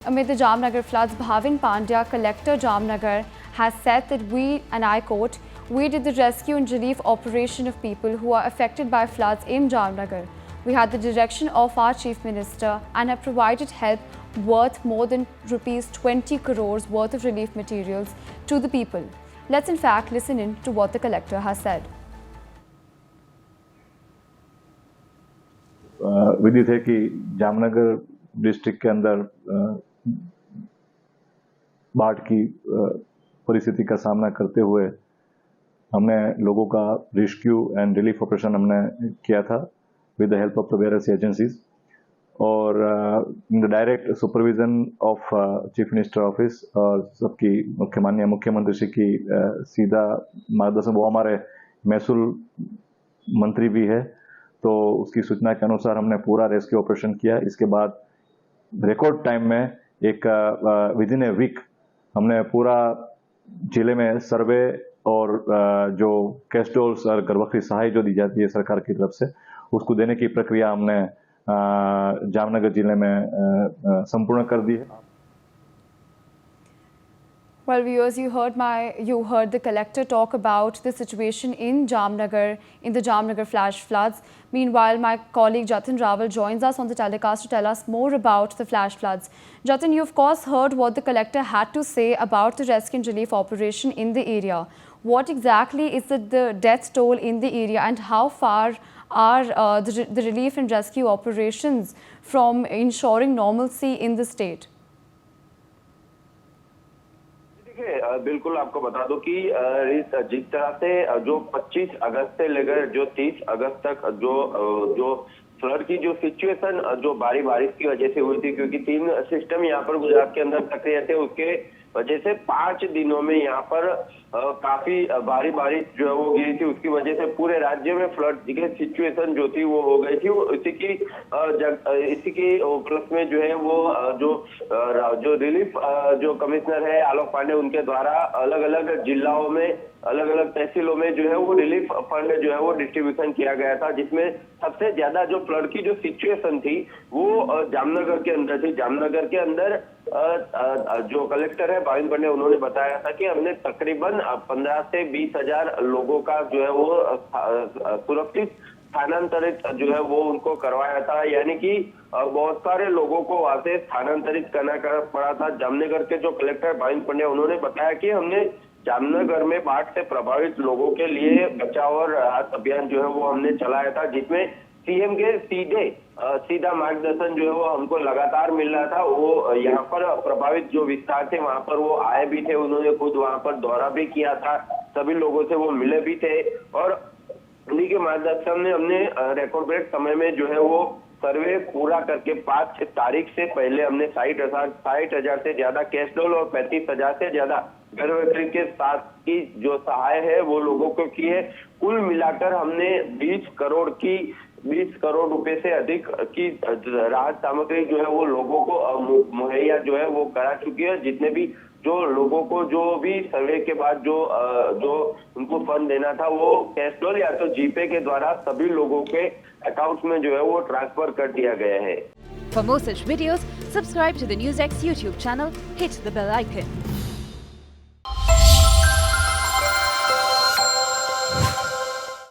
Amid the Jamnagar floods, Bhavin Pandya, Collector Jamnagar, has said that we, and I quote, "We did the rescue and relief operation of people who are affected by floods in Jamnagar. We had the direction of our Chief Minister and have provided help worth more than rupees 20 crores worth of relief materials to the people." Let's in fact listen in to what the collector has said. विदित है कि Jamnagar district के अंदर बाढ़ की परिस्थिति का सामना करते हुए हमने लोगों का रेस्क्यू एंड रिलीफ ऑपरेशन हमने किया था with the help of the various agencies और in the direct supervision of chief minister office और सबकी माननीय मुख्यमंत्री श्री की सीधा मार्गदर्शन, वो हमारे महसूल मंत्री भी है, तो उसकी सूचना के अनुसार हमने पूरा रेस्क्यू ऑपरेशन किया। इसके बाद रिकॉर्ड टाइम में एक विद इन ए वीक हमने पूरा जिले में सर्वे और जो कैश डॉल्स और गर्भवती सहाय जो दी जाती है सरकार की तरफ से, उसको देने की प्रक्रिया हमने जामनगर जिले में संपूर्ण कर दी है। Well, viewers, you heard the collector talk about the situation in Jamnagar, in the Jamnagar flash floods. Meanwhile, my colleague Jatin Rawal joins us on the telecast to tell us more about the flash floods. Jatin, you of course heard what the collector had to say about the rescue and relief operation in the area. What exactly is the death toll in the area, and how far are the relief and rescue operations from ensuring normalcy in the state? बिल्कुल आपको बता दो कि जिस तरह से जो 25 अगस्त से लेकर जो 30 अगस्त तक जो फ्लड की जो सिचुएशन जो बारिश की वजह से हुई थी, क्योंकि 3 सिस्टम यहाँ पर गुजरात के अंदर सक्रिय थे, उसके वजह से 5 दिनों में यहाँ पर काफी भारी बारिश जो है वो गिरी थी। उसकी वजह से पूरे राज्य में फ्लड की सिचुएशन जो थी वो हो गई थी। इसी की प्लस में जो है वो जो रिलीफ जो कमिश्नर है आलोक पांडे, उनके द्वारा अलग अलग जिलाओं में अलग अलग तहसीलों में जो है वो रिलीफ फंड जो है वो डिस्ट्रीब्यूशन किया गया था, जिसमें सबसे ज्यादा जो फ्लड की जो सिचुएशन थी वो जामनगर के अंदर थी। जामनगर के अंदर जो कलेक्टर है भाविन पांडे, उन्होंने बताया था कि हमने तकरीबन 15 से 20 हजार लोगों का जो है वो सुरक्षित स्थानांतरित जो है वो उनको करवाया था, यानी कि बहुत सारे लोगों को वहां से स्थानांतरित करना पड़ा था। जामनगर के जो कलेक्टर भाविन पांडे, उन्होंने बताया कि हमने जामनगर में बाढ़ से प्रभावित लोगों के लिए बचाव और राहत अभियान जो है वो हमने चलाया था, जिसमें सीएम के सीधा मार्गदर्शन जो है वो हमको लगातार मिल रहा था। वो यहाँ पर प्रभावित जो विस्तार थे वहां पर वो आए भी थे, उन्होंने खुद वहां पर दौरा भी किया था, सभी लोगों से वो मिले भी थे और उन्हीं के मार्गदर्शन में हमने रिकॉर्ड ब्रेक समय में जो है वो सर्वे पूरा करके 5 तारीख से पहले हमने 60,000 से ज्यादा कैश डॉल और 35,000 से ज्यादा गर्भवती के साथ की जो सहाय है वो लोगों को की है। कुल मिलाकर हमने 20 करोड़ रुपए से अधिक की राहत सामग्री जो है वो लोगों को मुहैया जो है वो करा चुकी है। जितने भी जो लोगों को जो भी सर्वे के बाद जो उनको फंड देना था वो कैश डॉल या तो जीपे के द्वारा सभी लोगों के अकाउंट में जो है वो ट्रांसफर कर दिया गया है। For more such videos, subscribe to the NewsX YouTube channel, hit the bell icon.